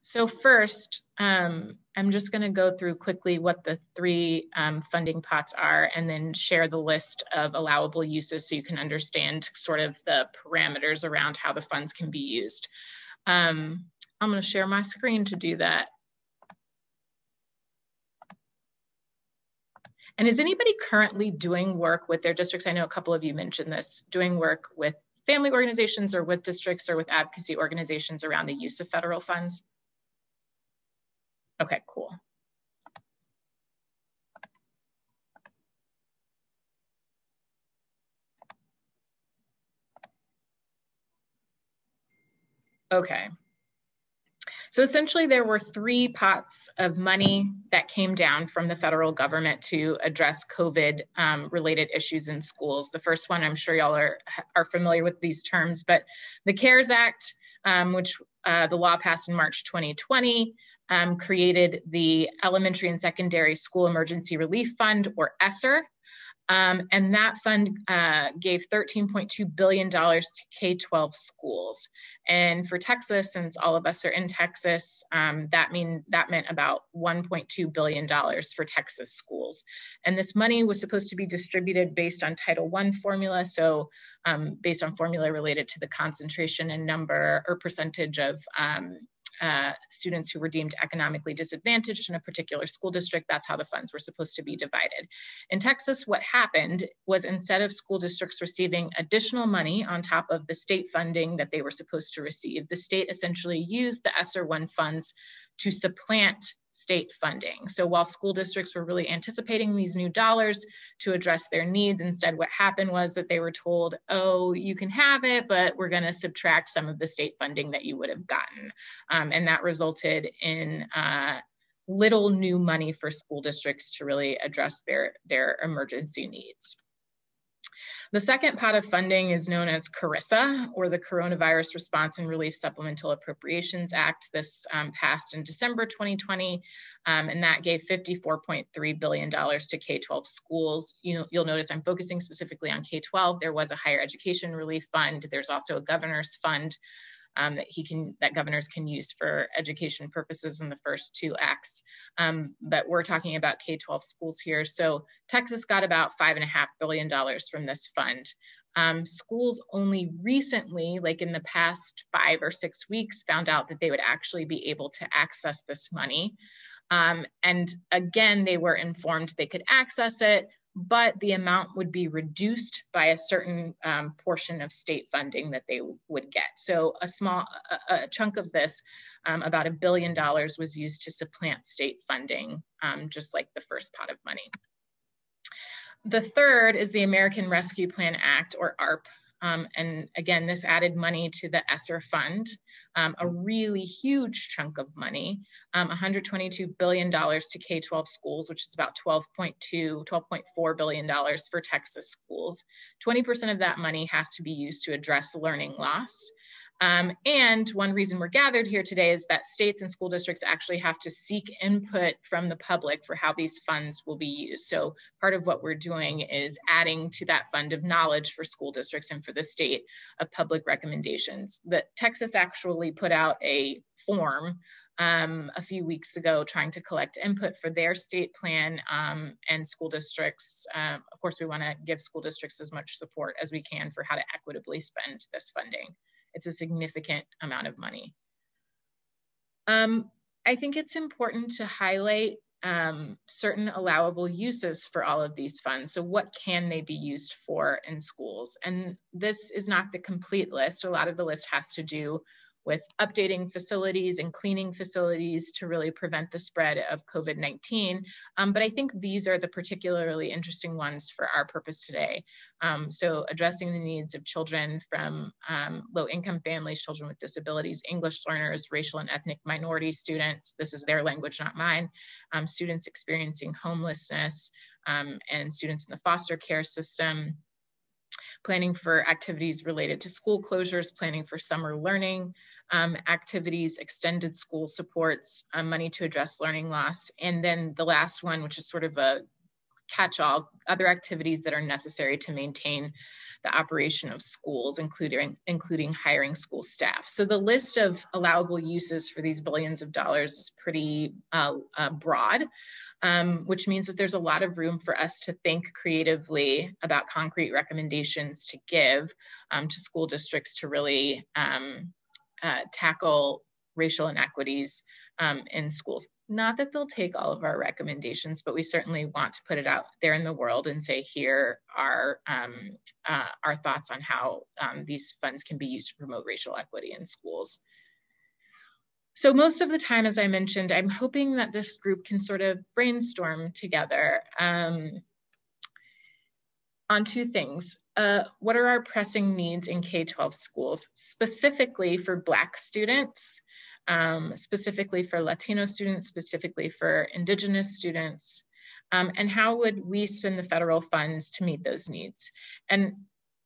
So first, I'm just going to go through quickly what the three funding pots are and then share the list of allowable uses so you can understand sort of the parameters around how the funds can be used. I'm going to share my screen to do that. And is anybody currently doing work with their districts? I know a couple of you mentioned this, doing work with family organizations or with districts or with advocacy organizations around the use of federal funds? Okay, cool. Okay. So essentially there were three pots of money that came down from the federal government to address COVID related issues in schools. The first one, I'm sure y'all are familiar with these terms, but the CARES Act, which the law passed in March 2020, created the Elementary and Secondary School Emergency Relief Fund, or ESSER. And that fund gave $13.2 billion to K-12 schools. And for Texas, since all of us are in Texas, that meant about $1.2 billion for Texas schools. And this money was supposed to be distributed based on Title I formula, so based on formula related to the concentration and number or percentage of students who were deemed economically disadvantaged in a particular school district. That's how the funds were supposed to be divided. In Texas, what happened was instead of school districts receiving additional money on top of the state funding that they were supposed to receive, the state essentially used the ESSER I funds to supplant state funding. So while school districts were really anticipating these new dollars to address their needs, instead what happened was that they were told, oh, you can have it, but we're going to subtract some of the state funding that you would have gotten. And that resulted in little new money for school districts to really address their emergency needs. The second pot of funding is known as CRRSA, or the Coronavirus Response and Relief Supplemental Appropriations Act. This passed in December 2020, and that gave $54.3 billion to K-12 schools. You'll notice I'm focusing specifically on K-12. There was a higher education relief fund. There's also a governor's fund that governors can use for education purposes in the first two acts. But we're talking about K-12 schools here. So Texas got about $5.5 billion from this fund. Schools only recently, like in the past 5 or 6 weeks, found out that they would actually be able to access this money. And again, they were informed they could access it, but the amount would be reduced by a certain portion of state funding that they would get. So a chunk of this, about $1 billion, was used to supplant state funding, just like the first pot of money. The third is the American Rescue Plan Act, or ARP. And again, this added money to the ESSER fund, a really huge chunk of money, $122 billion to K-12 schools, which is about $12.4 billion for Texas schools. 20% of that money has to be used to address learning loss. And one reason we're gathered here today is that states and school districts actually have to seek input from the public for how these funds will be used. So part of what we're doing is adding to that fund of knowledge for school districts and for the state of public recommendations. Texas actually put out a form a few weeks ago trying to collect input for their state plan, and school districts. Of course, we want to give school districts as much support as we can for how to equitably spend this funding. It's a significant amount of money. I think it's important to highlight certain allowable uses for all of these funds. So what can they be used for in schools? And this is not the complete list. A lot of the list has to do with updating facilities and cleaning facilities to really prevent the spread of COVID-19. But I think these are the particularly interesting ones for our purpose today. So addressing the needs of children from low-income families, children with disabilities, English learners, racial and ethnic minority students, this is their language, not mine, students experiencing homelessness, and students in the foster care system, planning for activities related to school closures, planning for summer learning activities, extended school supports, money to address learning loss. And then the last one, which is sort of a catch-all, other activities that are necessary to maintain the operation of schools, including hiring school staff. So the list of allowable uses for these billions of dollars is pretty broad, which means that there's a lot of room for us to think creatively about concrete recommendations to give to school districts to really tackle racial inequities in schools. Not that they'll take all of our recommendations, but we certainly want to put it out there in the world and say, here are our thoughts on how these funds can be used to promote racial equity in schools. So most of the time, as I mentioned, I'm hoping that this group can sort of brainstorm together on two things. What are our pressing needs in K-12 schools, specifically for Black students, specifically for Latino students, specifically for Indigenous students, and how would we spend the federal funds to meet those needs? And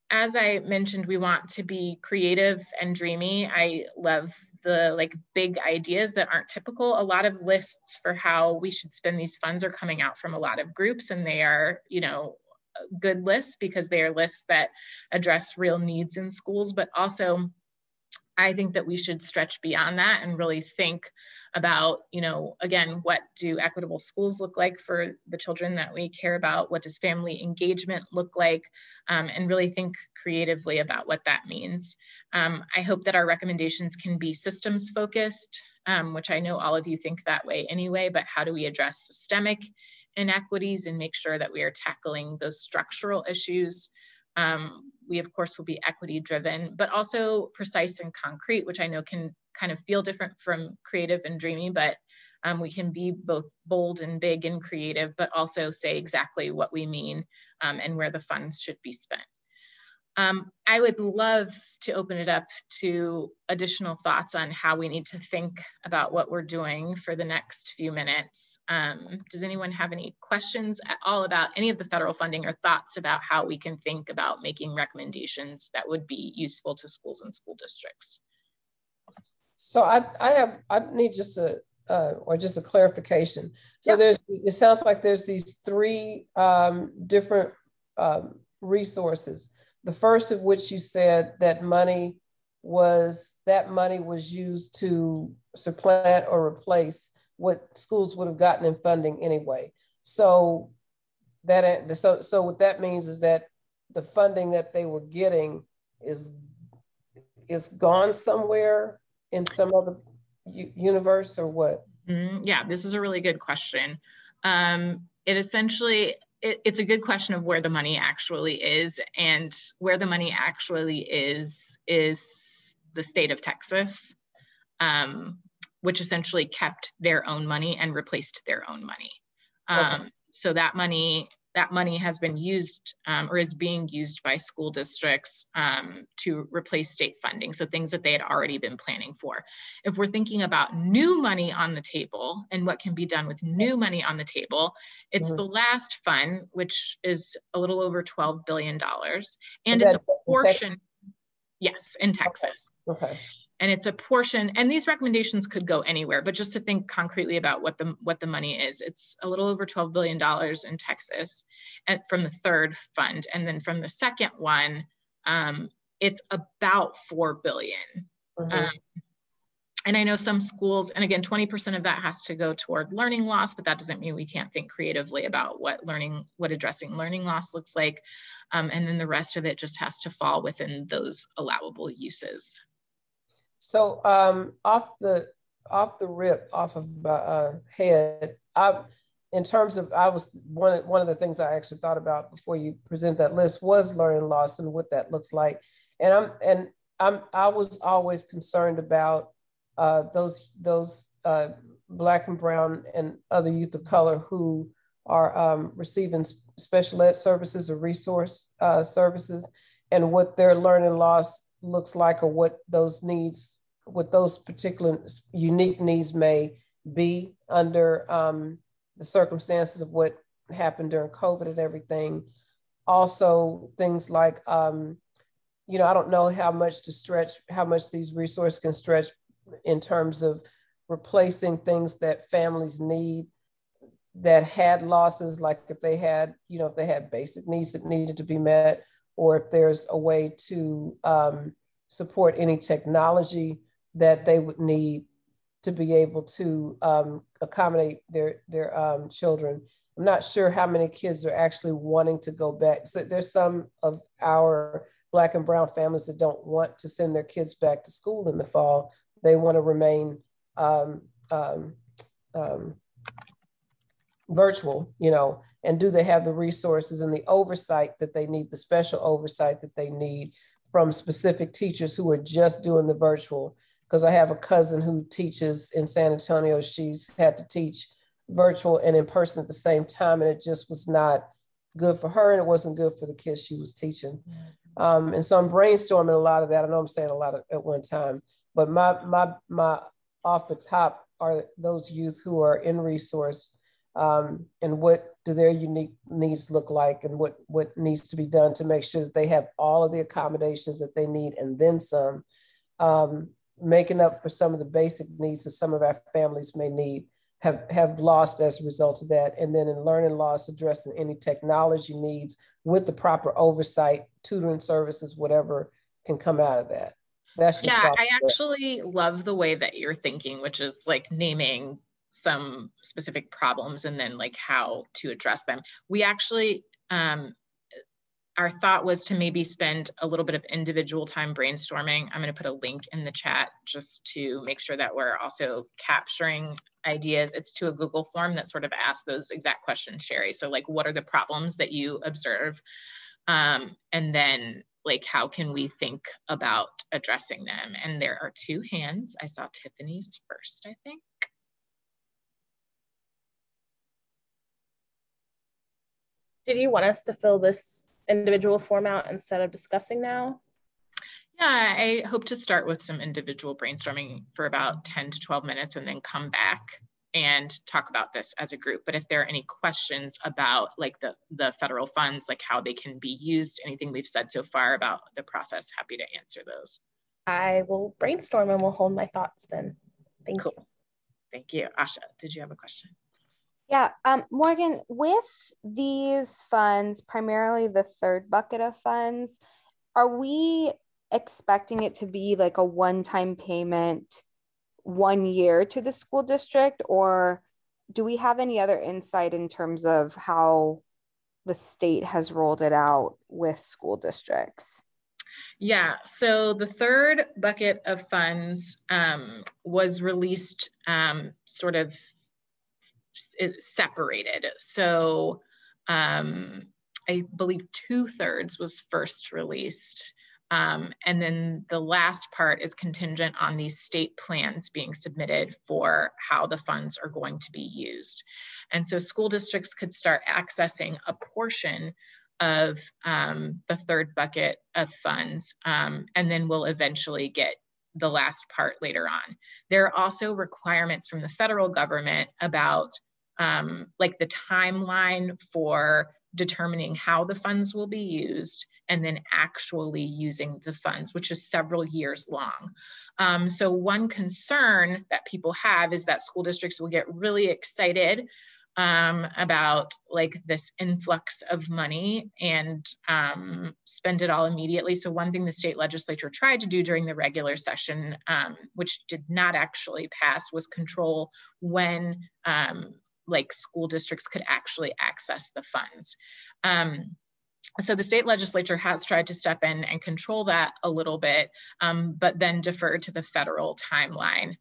as I mentioned, we want to be creative and dreamy. I love the big ideas that aren't typical. A lot of lists for how we should spend these funds are coming out from a lot of groups, and they are, good lists because they are lists that address real needs in schools, but also I think that we should stretch beyond that and really think about, again, what do equitable schools look like for the children that we care about? What does family engagement look like? And really think creatively about what that means. I hope that our recommendations can be systems focused, which I know all of you think that way anyway, but how do we address systemic inequities and make sure that we are tackling those structural issues? We, of course, will be equity driven, but also precise and concrete, which I know can kind of feel different from creative and dreamy, but we can be both bold and big and creative, but also say exactly what we mean and where the funds should be spent. I would love to open it up to additional thoughts on how we need to think about what we're doing for the next few minutes. Does anyone have any questions at all about any of the federal funding or thoughts about how we can think about making recommendations that would be useful to schools and school districts? So I need just a clarification. So it sounds like there's these three different resources. The first of which you said that money was used to supplant or replace what schools would have gotten in funding anyway. So what that means is that the funding that they were getting is gone somewhere in some other universe, or what? Yeah, this is a really good question. It's a good question of where the money actually is, and where the money actually is the state of Texas, which essentially kept their own money and replaced their own money. Okay. So that money has been used or is being used by school districts to replace state funding. So things that they had already been planning for. If we're thinking about new money on the table and what can be done with new money on the table, it's the last fund, which is a little over $12 billion. And it's a portion, yes, in Texas. Okay. And it's a portion, and these recommendations could go anywhere, but just to think concretely about what the money is, it's a little over $12 billion in Texas and from the third fund. And then from the second one, it's about $4 billion. And I know some schools, and again, 20% of that has to go toward learning loss, but that doesn't mean we can't think creatively about what addressing learning loss looks like. And then the rest of it just has to fall within those allowable uses. So off the rip, off of my head, in terms of, I was one of the things I actually thought about before you present that list was learning loss and what that looks like. And I was always concerned about those Black and brown and other youth of color who are receiving special ed services or resource services, and what their learning loss looks like, or what those particular unique needs may be under the circumstances of what happened during COVID and everything. Also, things like, I don't know how much these resources can stretch in terms of replacing things that families need that had losses, like if they had, if they had basic needs that needed to be met, or if there's a way to support any technology that they would need to be able to accommodate their children. I'm not sure how many kids are actually wanting to go back. So there's some of our Black and brown families that don't want to send their kids back to school in the fall. They want to remain virtual, and do they have the resources and the oversight that they need, the special oversight that they need from specific teachers who are just doing the virtual? Because I have a cousin who teaches in San Antonio. She's had to teach virtual and in person at the same time, and it just was not good for her, and it wasn't good for the kids she was teaching. And so I'm brainstorming a lot of that. I know I'm saying a lot at one time, but my off the top are those youth who are in resource, and what do their unique needs look like, and what needs to be done to make sure that they have all of the accommodations that they need and then some, making up for some of the basic needs that some of our families may need, have lost as a result of that. And then in learning loss, addressing any technology needs with the proper oversight, tutoring services, whatever can come out of that. That's just I actually love the way that you're thinking, which is like naming some specific problems and then like how to address them. We actually, our thought was to maybe spend a little bit of individual time brainstorming. I'm going to put a link in the chat just to make sure that we're also capturing ideas. It's to a Google form that sort of asks those exact questions, Sherry. So like, what are the problems that you observe? And then like, how can we think about addressing them? And there are 2 hands. I saw Tiffany's first, I think. Did you want us to fill this individual form out instead of discussing now? Yeah, I hope to start with some individual brainstorming for about 10 to 12 minutes and then come back and talk about this as a group. But if there are any questions about like the federal funds, like how they can be used, anything we've said so far about the process, happy to answer those. I will brainstorm and we'll hold my thoughts then. Thank you. Thank you. Asha, did you have a question? Yeah, Morgan, with these funds, primarily the third bucket of funds, are we expecting it to be like a one-time payment 1 year to the school district, or do we have any other insight in terms of how the state has rolled it out with school districts? Yeah, so the third bucket of funds was released sort of separated. So I believe 2/3 was first released. And then the last part is contingent on these state plans being submitted for how the funds are going to be used. And so school districts could start accessing a portion of the third bucket of funds, and then we'll eventually get the last part later on. There are also requirements from the federal government about like the timeline for determining how the funds will be used and then actually using the funds, which is several years long. So one concern that people have is that school districts will get really excited about like this influx of money and spend it all immediately. So one thing the state legislature tried to do during the regular session, which did not actually pass, was control when like school districts could actually access the funds. So the state legislature has tried to step in and control that a little bit, but then defer to the federal timeline.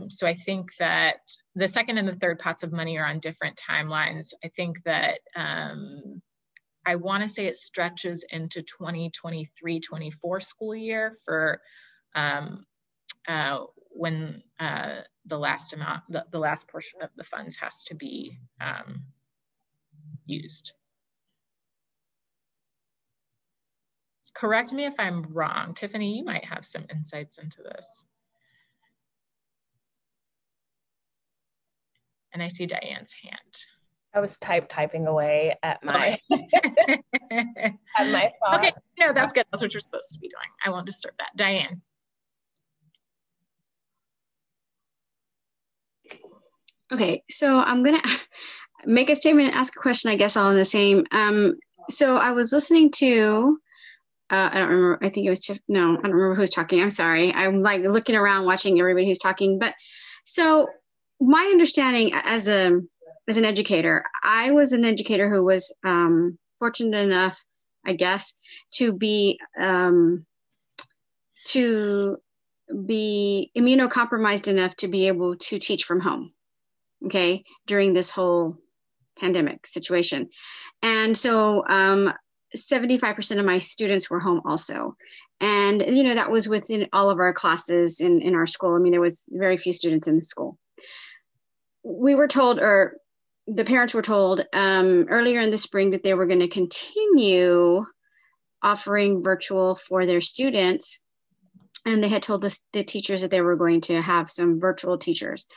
So I think that the second and the third pots of money are on different timelines. I think that I want to say it stretches into 2023-24 school year for when the last amount, the last portion of the funds has to be used. Correct me if I'm wrong. Tiffany, you might have some insights into this. And I see Diane's hand. I was typing away at my at my thought. Okay, no, that's good. That's what you're supposed to be doing. I won't disturb that. Diane. Okay, so I'm gonna make a statement and ask a question, I guess, all in the same. So I was listening to, I don't remember, I think it was, no, I don't remember who was talking. I'm sorry. I'm like looking around, watching everybody who's talking. But so my understanding as an educator, I was an educator who was fortunate enough, I guess, to be immunocompromised enough to be able to teach from home, okay, during this whole pandemic situation. And so 75% of my students were home also. And, that was within all of our classes in our school. I mean, there was very few students in the school. We were told, or the parents were told earlier in the spring that they were going to continue offering virtual for their students. And they had told the teachers that they were going to have some virtual teachers.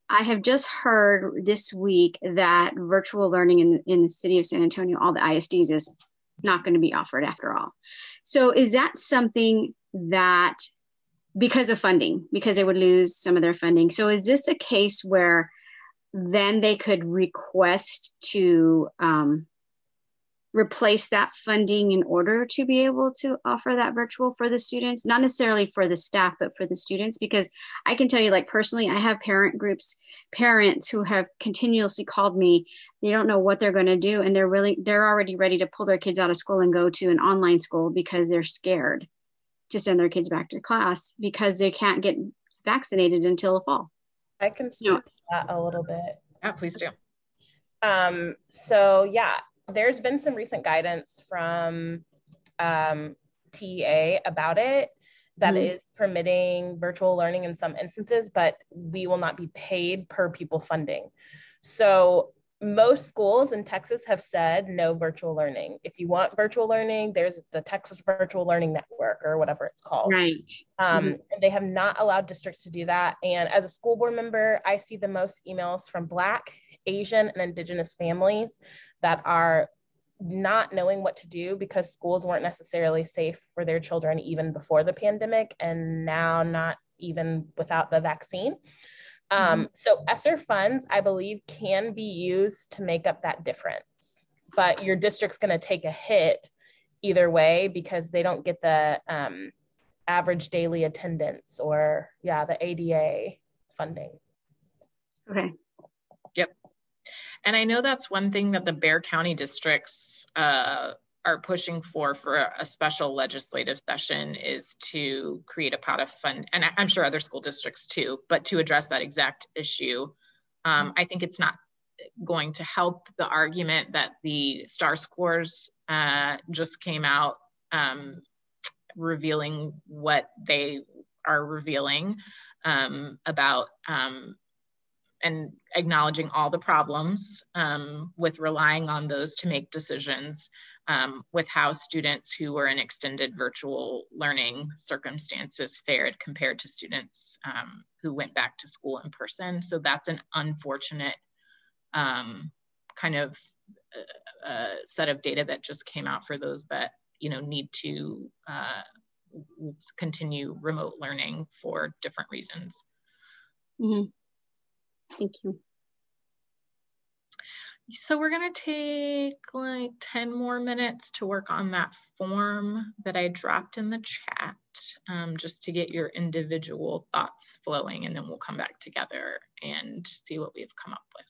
I have just heard this week that virtual learning in the city of San Antonio, all the ISDs, is not going to be offered after all. So is that something that, because of funding, because they would lose some of their funding, so is this a case where then they could request to replace that funding in order to be able to offer that virtual for the students, not necessarily for the staff, but for the students? Because I can tell you, like, personally, I have parents who have continuously called me. They don't know what they're going to do. And they're already ready to pull their kids out of school and go to an online school because they're scared to send their kids back to class because they can't get vaccinated until the fall. I can speak to that a little bit. Yeah, please do. So yeah, there's been some recent guidance from TEA about it that is permitting virtual learning in some instances, but we will not be paid per pupil funding. So most schools in Texas have said no virtual learning. If you want virtual learning, there's the Texas Virtual Learning Network or whatever it's called. Right. And they have not allowed districts to do that. And as a school board member, I see the most emails from Black, Asian, and Indigenous families that are not knowing what to do because schools weren't necessarily safe for their children even before the pandemic, and now not even without the vaccine. So ESSER funds, I believe, can be used to make up that difference, but your district's going to take a hit either way because they don't get the average daily attendance or the ADA funding. Okay. Yep. And I know that's one thing that the Bexar County districts are pushing for a special legislative session, is to create a pot of fund, and I'm sure other school districts too, but to address that exact issue. I think it's not going to help the argument that the STAR scores just came out revealing what they are revealing about and acknowledging all the problems with relying on those to make decisions with how students who were in extended virtual learning circumstances fared compared to students who went back to school in person. So that's an unfortunate kind of set of data that just came out for those that need to continue remote learning for different reasons. Thank you. So we're going to take like 10 more minutes to work on that form that I dropped in the chat, just to get your individual thoughts flowing, and then we'll come back together and see what we've come up with.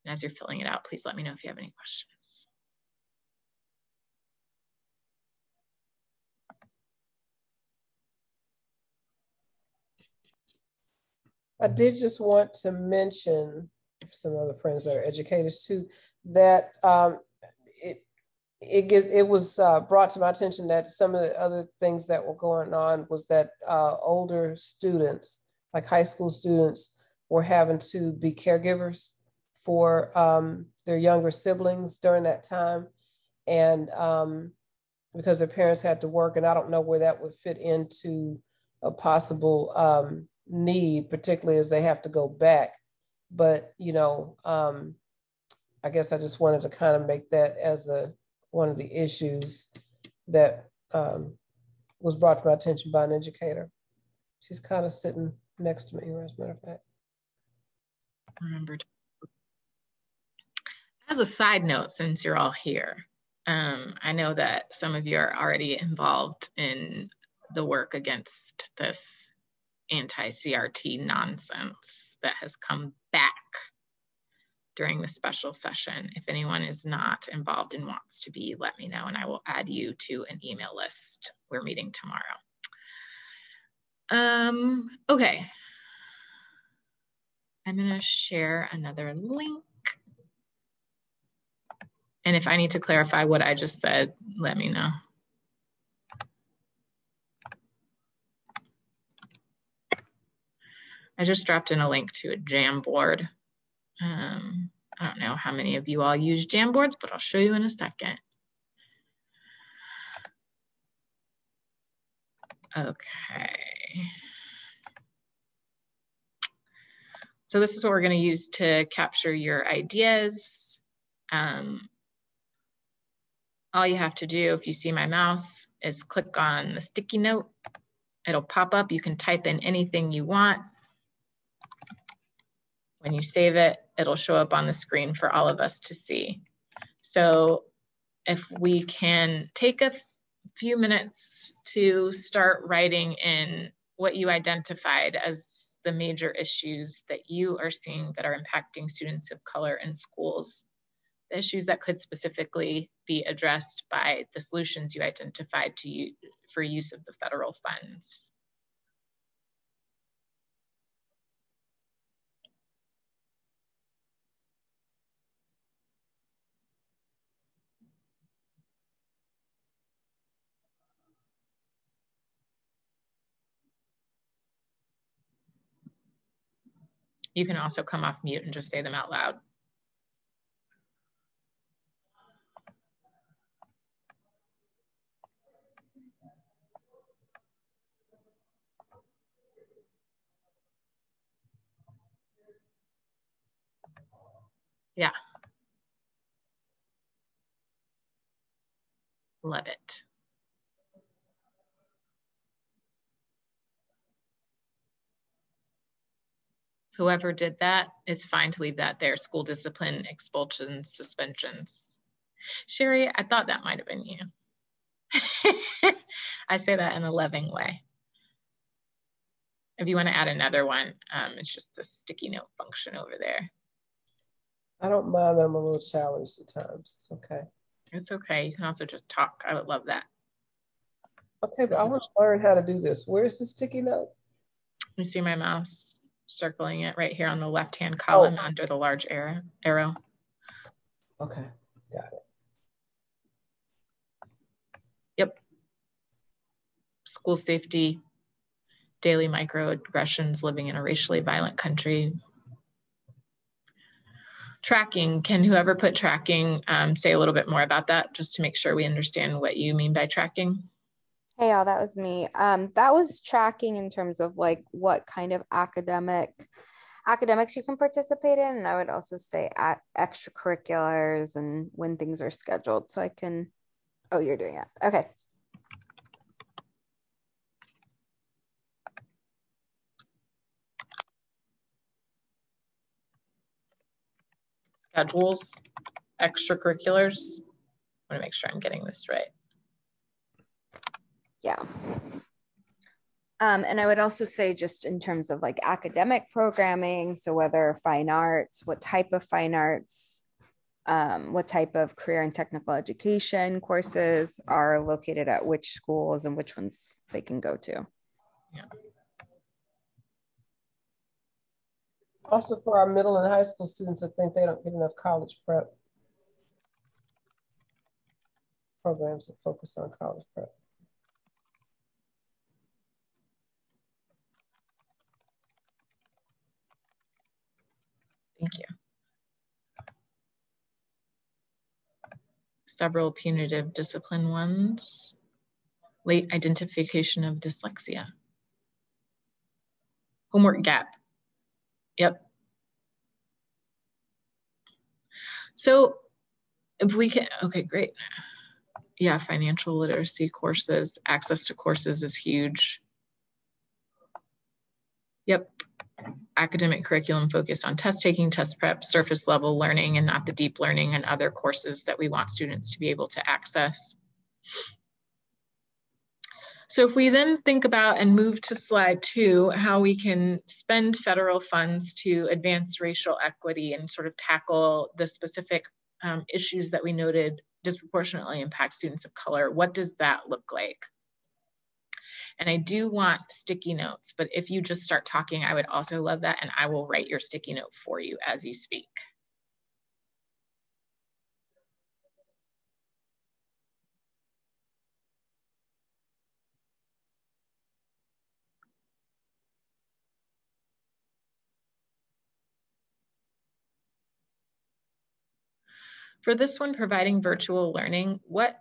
And as you're filling it out, please let me know if you have any questions. I did just want to mention, some other friends that are educators too, that it was brought to my attention that some of the other things that were going on was that older students, like high school students, were having to be caregivers for their younger siblings during that time, and because their parents had to work, and I don't know where that would fit into a possible need, particularly as they have to go back. But I guess I just wanted to kind of make that as one of the issues that was brought to my attention by an educator. She's kind of sitting next to me, as a matter of fact. Remember. As a side note, since you're all here, I know that some of you are already involved in the work against this anti-CRT nonsense that has come back during the special session. If anyone is not involved and wants to be, let me know and I will add you to an email list. We're meeting tomorrow. Okay. I'm gonna share another link. And if I need to clarify what I just said, let me know. I just dropped in a link to a Jamboard. I don't know how many of you all use Jamboards, but I'll show you in a second. Okay. So this is what we're going to use to capture your ideas. All you have to do, if you see my mouse, is click on the sticky note. It'll pop up. You can type in anything you want. When you save it, it'll show up on the screen for all of us to see. So if we can take a few minutes to start writing in what you identified as the major issues that you are seeing that are impacting students of color in schools, the issues that could specifically be addressed by the solutions you identified for use of the federal funds. You can also come off mute and just say them out loud. Yeah. Love it. Whoever did that, it's fine to leave that there. School discipline, expulsions, suspensions. Sherry, I thought that might have been you. I say that in a loving way. If you want to add another one, it's just the sticky note function over there. I don't mind that I'm a little challenged at times. It's okay. It's okay. You can also just talk. I would love that. Okay, but I want to learn how to do this. Where's the sticky note? You see my mouse circling it right here on the left-hand column under the large arrow. Okay, got it. Yep. School safety, daily microaggressions, living in a racially violent country. Tracking, can whoever put tracking say a little bit more about that, just to make sure we understand what you mean by tracking? Hey, y'all, that was me. That was tracking in terms of like what kind of academics you can participate in. And I would also say at extracurriculars and when things are scheduled. So I can, oh, you're doing it. Okay. Schedules, extracurriculars. I want to make sure I'm getting this right. Yeah. And I would also say just in terms of like academic programming, so whether fine arts, what type of fine arts, what type of career and technical education courses are located at which schools and which ones they can go to. Yeah. Also for our middle and high school students, I think they don't get enough college prep programs that focus on college prep. Thank you. Several punitive discipline ones. Late identification of dyslexia. Homework gap. Yep. So if we can, okay, great. Yeah, financial literacy courses, access to courses is huge. Yep. academic curriculum focused on test taking, test prep, surface level learning, and not the deep learning and other courses that we want students to be able to access. So if we then think about and move to slide 2, how we can spend federal funds to advance racial equity and sort of tackle the specific issues that we noted disproportionately impact students of color, what does that look like? And I do want sticky notes, but if you just start talking, I would also love that, and I will write your sticky note for you as you speak. For this one, providing virtual learning, what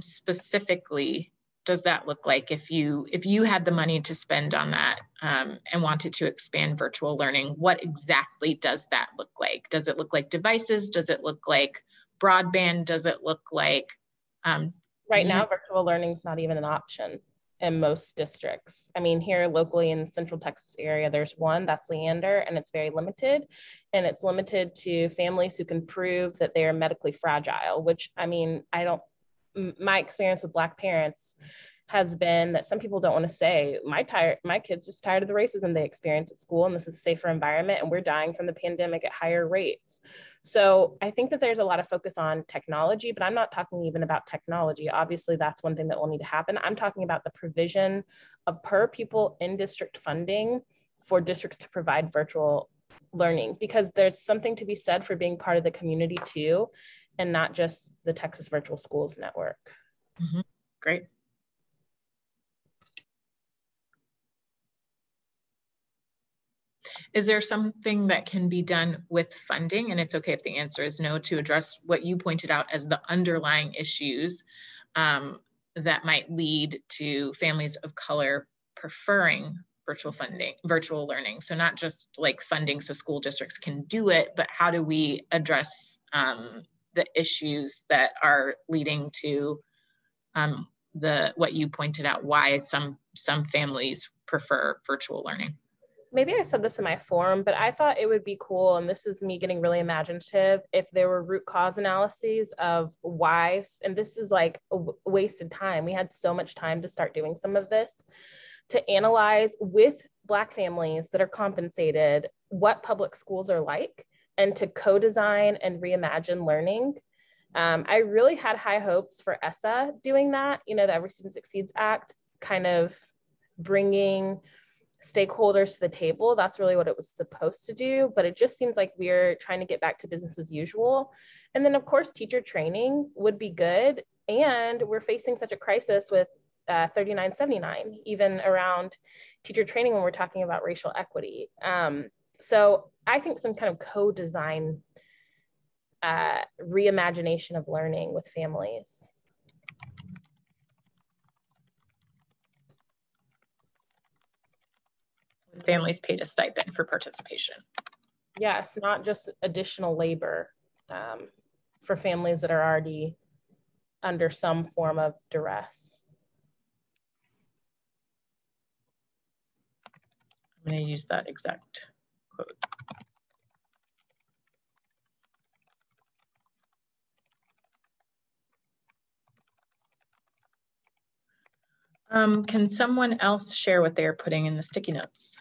specifically does that look like if you had the money to spend on that and wanted to expand virtual learning? What exactly does that look like? Does it look like devices? Does it look like broadband? Does it look like right now virtual learning is not even an option in most districts. I mean, here locally in the Central Texas area, there's one, that's Leander, and it's very limited. And it's limited to families who can prove that they are medically fragile, which, I mean, my experience with Black parents has been that some people don't want to say, my kid's just tired of the racism they experience at school, and this is a safer environment, and we're dying from the pandemic at higher rates. So I think that there's a lot of focus on technology, but I'm not talking even about technology. Obviously, that's one thing that will need to happen. I'm talking about the provision of per pupil in district funding for districts to provide virtual learning, because there's something to be said for being part of the community too, and not just the Texas Virtual Schools Network. Mm-hmm. Great. Is there something that can be done with funding? And it's okay if the answer is no, to address what you pointed out as the underlying issues that might lead to families of color preferring virtual learning. So not just like funding so school districts can do it, but how do we address the issues that are leading to what you pointed out, why some families prefer virtual learning? Maybe I said this in my forum, but I thought it would be cool, and this is me getting really imaginative, if there were root cause analyses of why, and this is like a wasted time. We had so much time to start doing some of this, to analyze with Black families that are compensated what public schools are like, and to co-design and reimagine learning. I really had high hopes for ESSA doing that, the Every Student Succeeds Act, kind of bringing stakeholders to the table. That's really what it was supposed to do, but it just seems like we're trying to get back to business as usual. And then of course, teacher training would be good. And we're facing such a crisis with 3979, even around teacher training when we're talking about racial equity. So I think some kind of co-design reimagination of learning with families. Families paid a stipend for participation. Yeah, it's not just additional labor for families that are already under some form of duress. I'm going to use that exact quote. Can someone else share what they're putting in the sticky notes?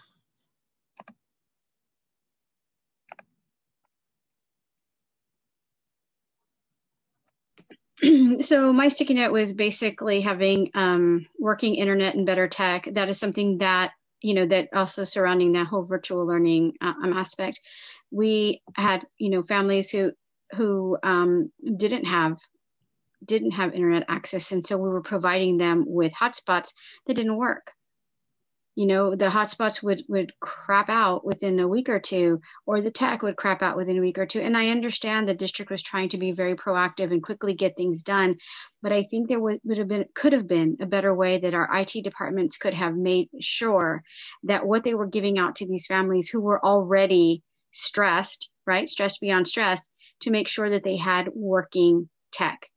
So my sticky note was basically having working internet and better tech. That is something that, that also surrounding that whole virtual learning aspect. We had, families who didn't have internet access. And so we were providing them with hotspots that didn't work. The hotspots would crap out within a week or two, or the tech would crap out within a week or two. And I understand the district was trying to be very proactive and quickly get things done. But I think there could have been a better way that our IT departments could have made sure that what they were giving out to these families who were already stressed, right? Stressed beyond stress, to make sure that they had working tech,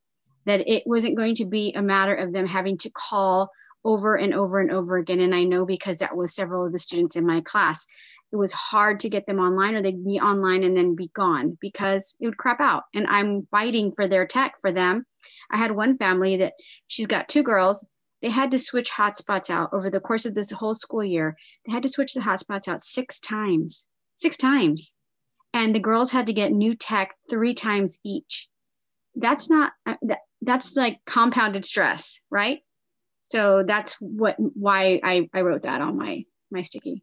that it wasn't going to be a matter of them having to call over and over and over again. And I know because that was several of the students in my class. it was hard to get them online, or they'd be online and then be gone because it would crap out. And I'm fighting for their tech for them. I had one family that she's got 2 girls. They had to switch hotspots out over the course of this whole school year. They had to switch the hotspots out 6 times. 6 times. And the girls had to get new tech 3 times each. That's not, that's like compounded stress, right? So that's why I wrote that on my sticky.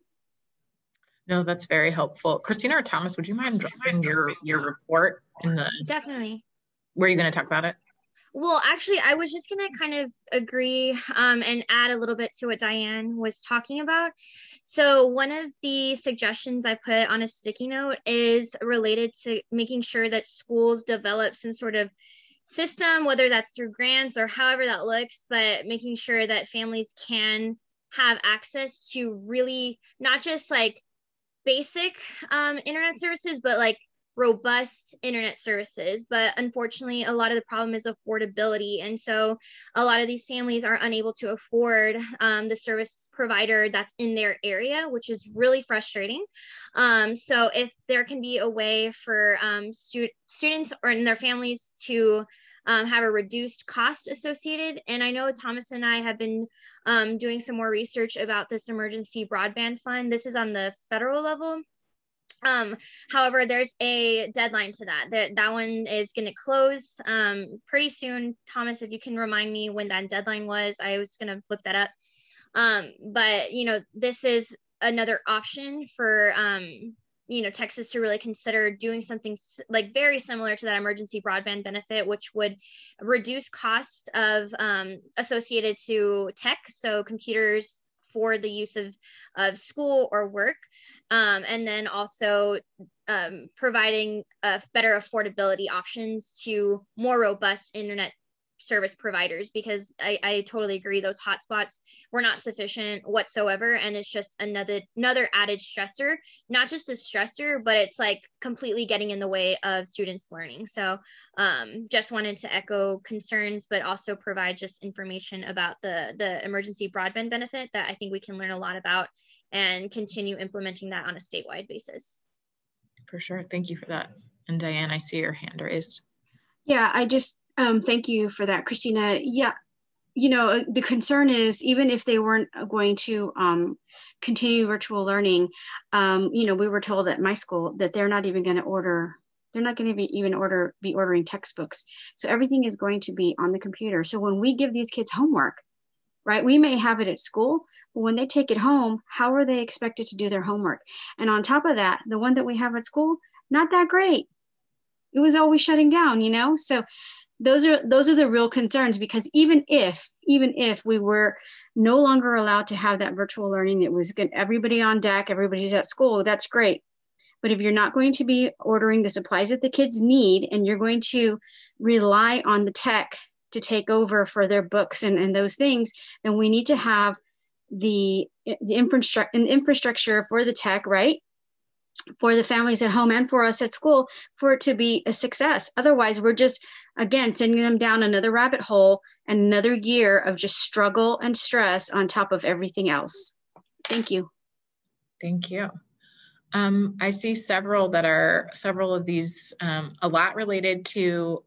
No, that's very helpful. Christina or Thomas, would you mind dropping your report in the... Definitely. Were you going to talk about it? Well, actually, I was just going to kind of agree and add a little bit to what Diane was talking about. So one of the suggestions I put on a sticky note is related to making sure that schools develop some sort of system, whether that's through grants or however that looks, but making sure that families can have access to really not just like basic internet services, but like robust internet services. But unfortunately, a lot of the problem is affordability, and so a lot of these families are unable to afford the service provider that's in their area, which is really frustrating. So if there can be a way for students or in their families to have a reduced cost associated. And I know Thomas and I have been doing some more research about this emergency broadband fund. This is on the federal level. However, there's a deadline to that one is going to close pretty soon. Thomas, if you can remind me when that deadline was, I was going to look that up. But you know, this is another option for you know, Texas to really consider doing something like very similar to that emergency broadband benefit, which would reduce cost of associated to tech, so computers for the use of school or work, and then also providing better affordability options to more robust internet service providers, because I totally agree those hotspots were not sufficient whatsoever, and it's just another added stressor, not just a stressor, but it's like completely getting in the way of students learning. So just wanted to echo concerns, but also provide just information about the emergency broadband benefit that I think we can learn a lot about and continue implementing that on a statewide basis. For sure. Thank you for that. And Diane, I see your hand raised. Yeah, I just thank you for that, Christina. Yeah, you know, the concern is even if they weren't going to continue virtual learning, you know, we were told at my school that they're not even going to order, they're not going to be ordering textbooks. So everything is going to be on the computer. So when we give these kids homework, right, we may have it at school, but when they take it home, how are they expected to do their homework? And on top of that, the one that we have at school, not that great. It was always shutting down, you know? So those are the real concerns, because even if we were no longer allowed to have that virtual learning, that was good, everybody on deck, everybody's at school, that's great. But if you're not going to be ordering the supplies that the kids need, and you're going to rely on the tech to take over for their books and those things, then we need to have the infrastructure for the tech, right? For the families at home and for us at school, for it to be a success. Otherwise, we're just, again, sending them down another rabbit hole and another year of just struggle and stress on top of everything else. Thank you. Thank you. I see several of these, a lot related to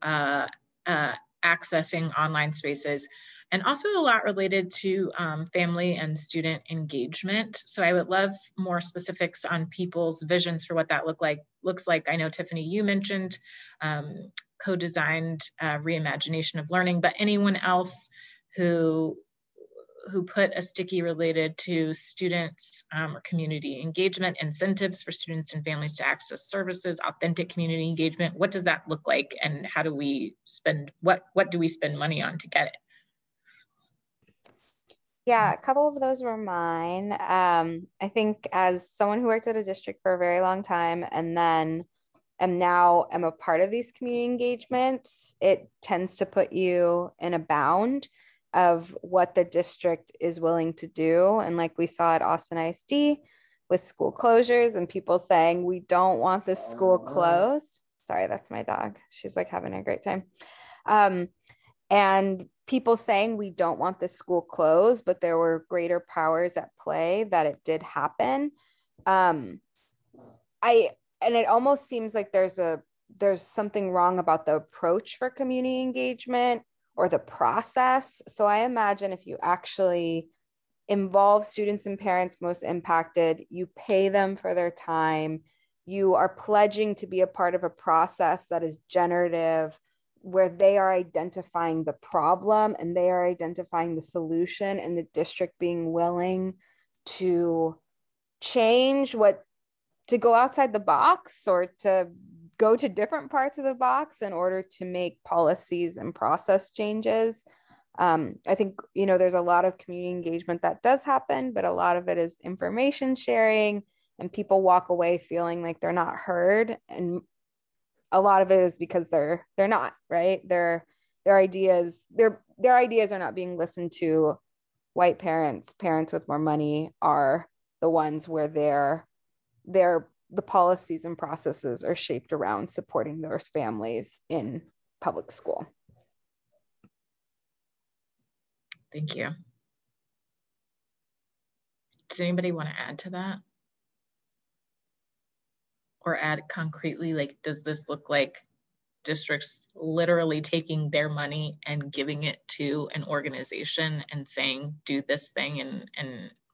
accessing online spaces, and also a lot related to family and student engagement. So I would love more specifics on people's visions for what that looks like. I know, Tiffany, you mentioned co-designed reimagination of learning, but anyone else who put a sticky related to students or community engagement, incentives for students and families to access services, authentic community engagement, what does that look like, and how do we spend, what do we spend money on to get it? Yeah, a couple of those were mine. I think as someone who worked at a district for a very long time, and then am a part of these community engagements, it tends to put you in a bound of what the district is willing to do. And like we saw at Austin ISD with school closures and people saying, we don't want this school closed. Sorry, that's my dog. She's like having a great time. And people saying we don't want this school closed, but there were greater powers at play that it did happen. and it almost seems like there's something wrong about the approach for community engagement or the process. So I imagine if you actually involve students and parents most impacted, you pay them for their time, you are pledging to be a part of a process that is generative, where they are identifying the problem and they are identifying the solution, and the district being willing to change to go outside the box or to go to different parts of the box in order to make policies and process changes. I think, there's a lot of community engagement that does happen, but a lot of it is information sharing, and people walk away feeling like they're not heard. And a lot of it is because they're not, right? Their ideas are not being listened to. White parents with more money are the ones where the policies and processes are shaped around supporting those families in public school. Thank you. Does anybody want to add to that? Or add concretely, like, does this look like districts literally taking their money and giving it to an organization and saying, do this thing,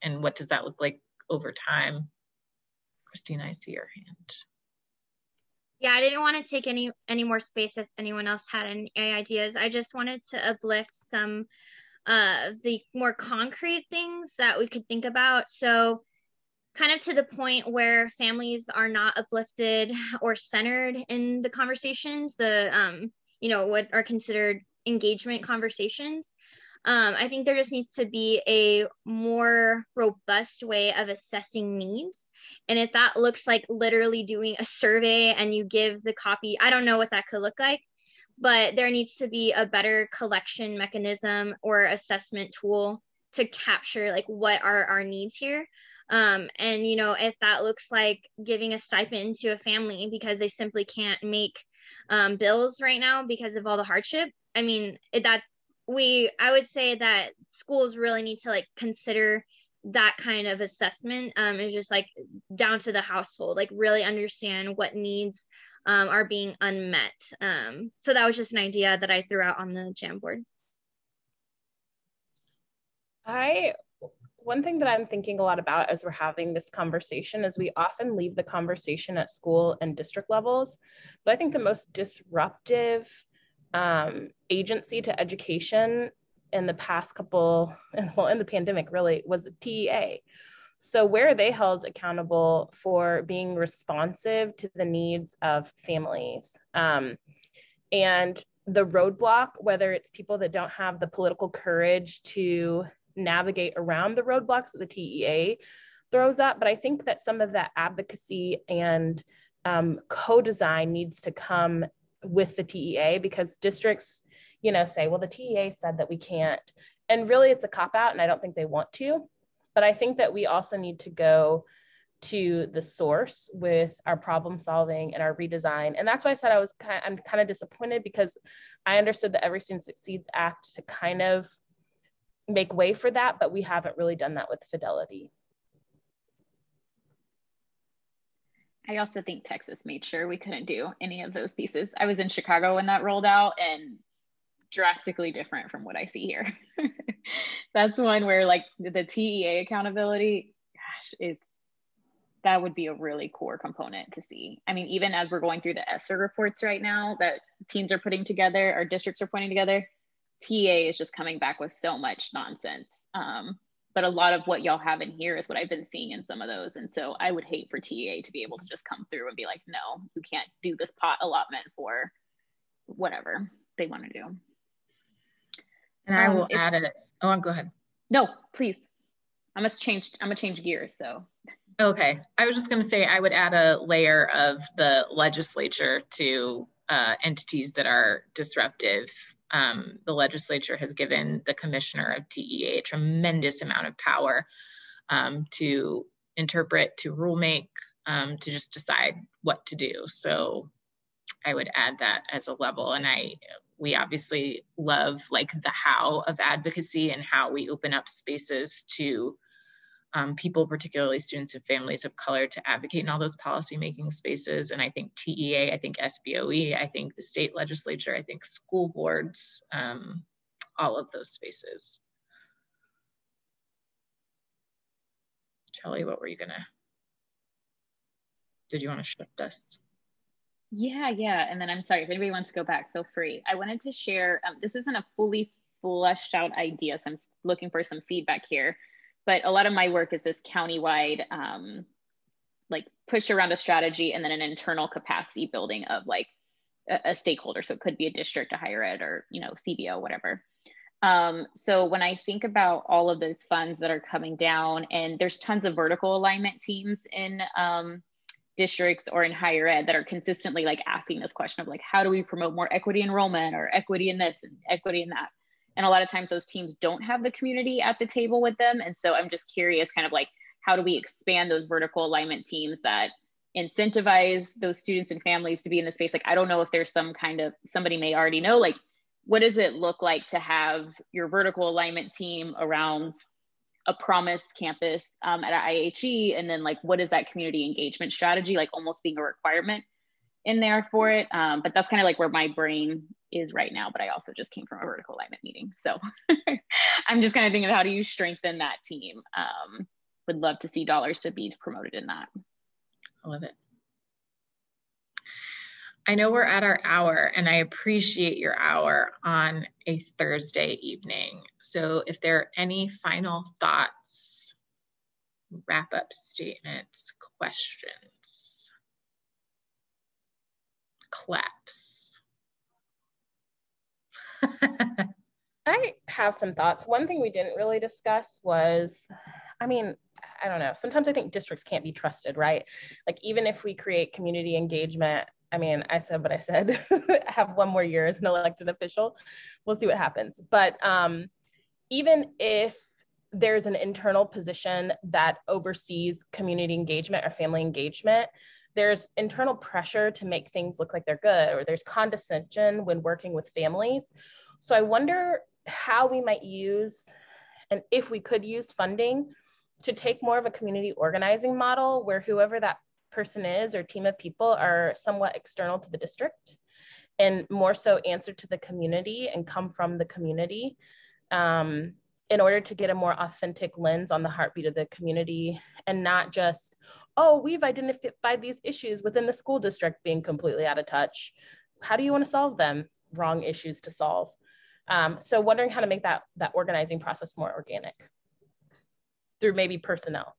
and what does that look like over time? Christina, I see your hand. Yeah, I didn't want to take any more space if anyone else had any ideas. I just wanted to uplift some the more concrete things that we could think about. So kind of to the point where families are not uplifted or centered in the conversations, what are considered engagement conversations. I think there just needs to be a more robust way of assessing needs. And if that looks like literally doing a survey and you give the copy, I don't know what that could look like, but there needs to be a better collection mechanism or assessment tool to capture like what are our needs here. If that looks like giving a stipend to a family because they simply can't make bills right now because of all the hardship. I mean, I would say that schools really need to like consider that kind of assessment. Is just like down to the household, like really understand what needs are being unmet. So that was just an idea that I threw out on the Jamboard. One thing that I'm thinking a lot about as we're having this conversation is we often leave the conversation at school and district levels, but I think the most disruptive agency to education in the past in the pandemic really was the TEA. So where are they held accountable for being responsive to the needs of families? And the roadblock, whether it's people that don't have the political courage to navigate around the roadblocks that the TEA throws up. But I think that some of that advocacy and co-design needs to come with the TEA, because districts, say, well, the TEA said that we can't. And really it's a cop-out, and I don't think they want to. But I think that we also need to go to the source with our problem solving and our redesign. And that's why I said I'm kind of disappointed, because I understood the Every Student Succeeds Act to kind of make way for that, but we haven't really done that with fidelity. I also think Texas made sure we couldn't do any of those pieces. I was in Chicago when that rolled out, and drastically different from what I see here. That's one where like the TEA accountability, gosh, that would be a really core component to see. I mean, even as we're going through the ESSER reports right now that teams are putting together, or districts are putting together, TA is just coming back with so much nonsense. But a lot of what y'all have in here is what I've been seeing in some of those. And so I would hate for TA to be able to just come through and be like, no, you can't do this pot allotment for whatever they want to do. And I will add it. Oh, go ahead. No, please. I'm gonna change gears. So. Okay. I was just going to say I would add a layer of the legislature to entities that are disruptive. The legislature has given the commissioner of TEA a tremendous amount of power to interpret, to rulemaking, to just decide what to do. So I would add that as a level. And we obviously love like the how of advocacy and how we open up spaces to people, particularly students and families of color, to advocate in all those policymaking spaces. And I think TEA, I think SBOE, I think the state legislature, I think school boards, all of those spaces. Kelly, what were you did you want to shift us? Yeah. And then I'm sorry, if anybody wants to go back, feel free. I wanted to share, this isn't a fully fleshed out idea, so I'm looking for some feedback here. But a lot of my work is this countywide, like push around a strategy and then an internal capacity building of like a stakeholder. So it could be a district, a higher ed, or, CBO, whatever. So when I think about all of those funds that are coming down, and there's tons of vertical alignment teams in districts or in higher ed that are consistently like asking this question of like, how do we promote more equity enrollment or equity in this and equity in that? And a lot of times those teams don't have the community at the table with them. And so I'm just curious, kind of like, how do we expand those vertical alignment teams that incentivize those students and families to be in the space? Like, I don't know if there's some kind of, somebody may already know, like, what does it look like to have your vertical alignment team around a promised campus at an IHE? And then like, what is that community engagement strategy, like almost being a requirement in there for it? But that's kind of like where my brain is right now, but I also just came from a vertical alignment meeting. So I'm just kind of thinking of how do you strengthen that team? Would love to see dollars to be promoted in that. I love it. I know we're at our hour, and I appreciate your hour on a Thursday evening. So if there are any final thoughts, wrap-up statements, questions, claps. I have some thoughts. One thing we didn't really discuss was, I mean, I don't know. Sometimes I think districts can't be trusted, right? Like even if we create community engagement, I mean, I said what I said. I have one more year as an elected official. We'll see what happens. But even if there's an internal position that oversees community engagement or family engagement, there's internal pressure to make things look like they're good, or there's condescension when working with families. So I wonder how we might use, and if we could use funding to take more of a community organizing model where whoever that person is or team of people are somewhat external to the district and more so answer to the community and come from the community in order to get a more authentic lens on the heartbeat of the community, and not just, oh, we've identified these issues within the school district being completely out of touch. How do you want to solve them? Wrong issues to solve. So wondering how to make that organizing process more organic through maybe personnel.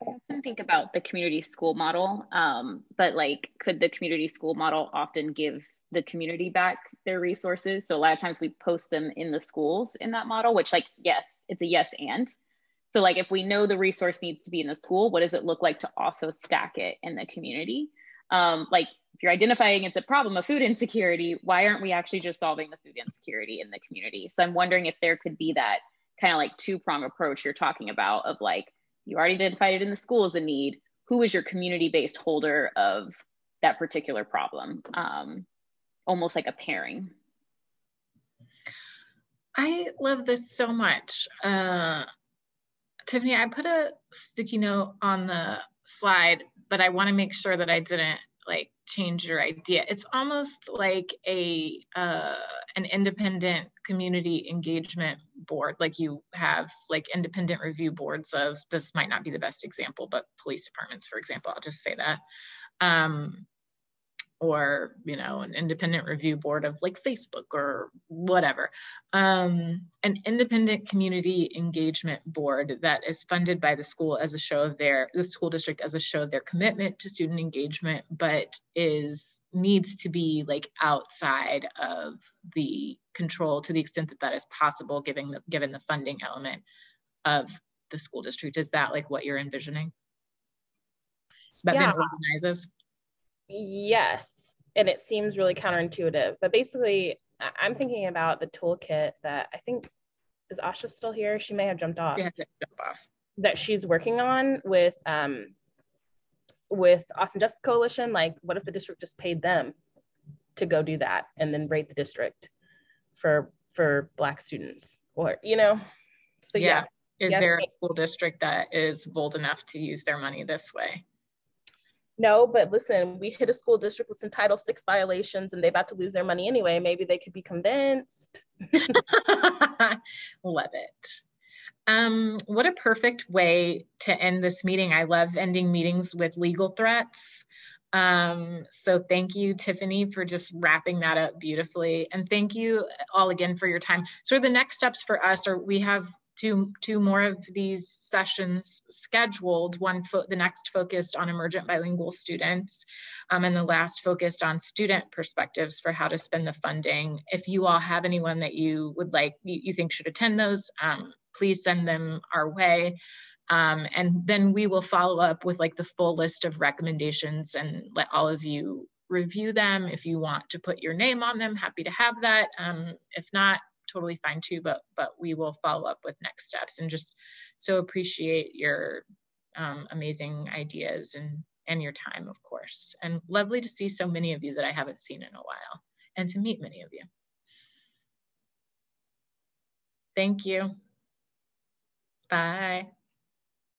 I often think about the community school model, but like, could the community school model often give the community back their resources? So a lot of times we post them in the schools in that model, which like, yes, it's a yes and. So like, if we know the resource needs to be in the school, what does it look like to also stack it in the community? Like if you're identifying it's a problem of food insecurity, why aren't we actually just solving the food insecurity in the community? So I'm wondering if there could be that kind of like two-prong approach you're talking about of like, you already identified it in the school as a need. Who is your community-based holder of that particular problem? Almost like a pairing. I love this so much. Tiffany, I put a sticky note on the slide, but I want to make sure that I didn't like change your idea. It's almost like an independent community engagement board, like you have like independent review boards of, this might not be the best example, but police departments, for example, I'll just say that. Or, you know, an independent review board of like Facebook or whatever. An independent community engagement board that is funded by the school as a show of the school district as a show of their commitment to student engagement, but needs to be like outside of the control to the extent that that is possible, given the funding element of the school district. Is that like what you're envisioning? That then organizes? Yes, and it seems really counterintuitive, but basically I'm thinking about the toolkit that I think, is Asha still here? She may have jumped off. Yeah, jump off. That she's working on with Austin Justice Coalition. Like, what if the district just paid them to go do that and then rate the district for for Black students, or, you know, so yeah. Is there a school district that is bold enough to use their money this way? No, but listen, we hit a school district with some Title VI violations and they about to lose their money anyway. Maybe they could be convinced. Love it. What a perfect way to end this meeting. I love ending meetings with legal threats. So thank you, Tiffany, for just wrapping that up beautifully. And thank you all again for your time. So the next steps for us are, we have two more of these sessions scheduled. The next focused on emergent bilingual students, and the last focused on student perspectives for how to spend the funding. If you all have anyone that you would like, you think should attend those, please send them our way. And then we will follow up with like the full list of recommendations and let all of you review them. If you want to put your name on them, happy to have that. If not, totally fine too, but we will follow up with next steps, and just so appreciate your amazing ideas and your time, of course. And lovely to see so many of you that I haven't seen in a while, and to meet many of you. Thank you. Bye.